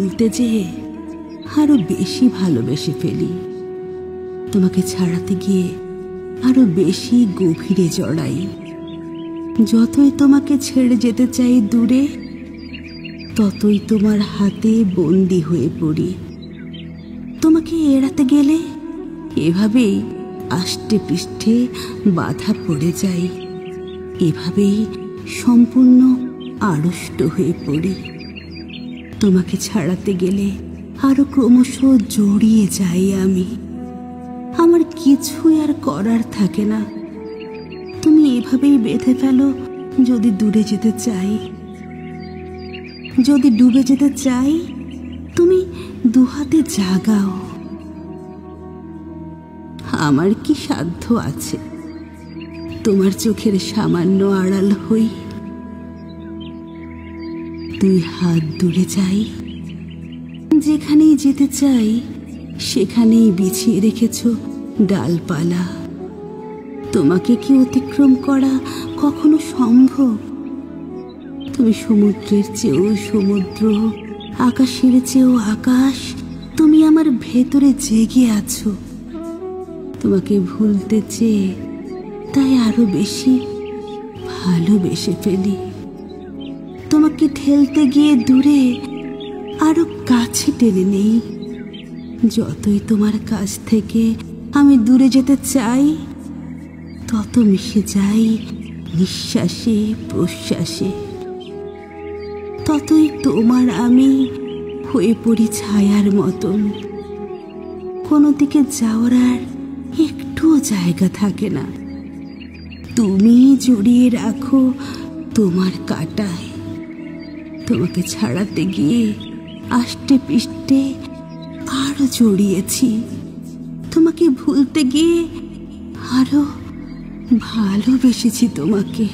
ভুলতে যেয়ে আরো বেশি ভালোবেসে ফেলি। তোমাকে ছাড়াতে গিয়ে আরো বেশি গভীরে জড়াই। যতই তোমাকে ছেড়ে যেতে চাই দূরে, ততই তোমার হাতে বন্দি হয়ে পড়ি। তোমাকে এড়াতে গেলে এভাবেই আষ্টে পৃষ্ঠে বাধা পড়ে যাই। এভাবেই সম্পূর্ণ আড়ষ্ট হয়ে পড়ি। তোমাকে ছাড়াতে গেলে আরো ক্রমশ জড়িয়ে যাই আমি। আমার কিছুই আর করার থাকে না। তুমি এভাবেই বেঁধে ফেলো যদি দূরে যেতে চাই। যদি ডুবে যেতে চাই, তুমি দুহাতে জাগাও। আমার কি সাধ্য আছে তোমার চোখের সামান্য আড়াল হই? 2 হাত দূরে যাই। যেখানেই যেতে চাই সেখানেই বিছিয়ে রেখেছ ডালপালা। তোমাকে কি অতিক্রম করা কখনো সম্ভব? তুমি সমুদ্রের চেয়েও সমুদ্র, আকাশের চেয়েও আকাশ। তুমি আমার ভেতরে জেগে আছো। তোমাকে ভুলতে চেয়ে তাই আরো বেশি ভালোবেসে ফেলি। তোমাকে ঠেলতে গিয়ে দূরে আরো কাছে টেনে নেই। যতই তোমার কাছ থেকে আমি দূরে যেতে চাই, তত মিশে যাই নিঃশ্বাসে প্রশ্বাসে। ততই তোমার আমি হয়ে পড়ি ছায়ার মতন। কোনো দিকে যাওয়ার আর একটুও জায়গা থাকে না। তুমি জড়িয়ে রাখো তোমার কাঁটায়। তোমাকে ছাড়াতে গিয়ে আষ্টে পৃষ্ঠে আরো জড়িয়েছি। তোমাকে ভুলতে গিয়ে আরো ভালোবেসেছি তোমাকে।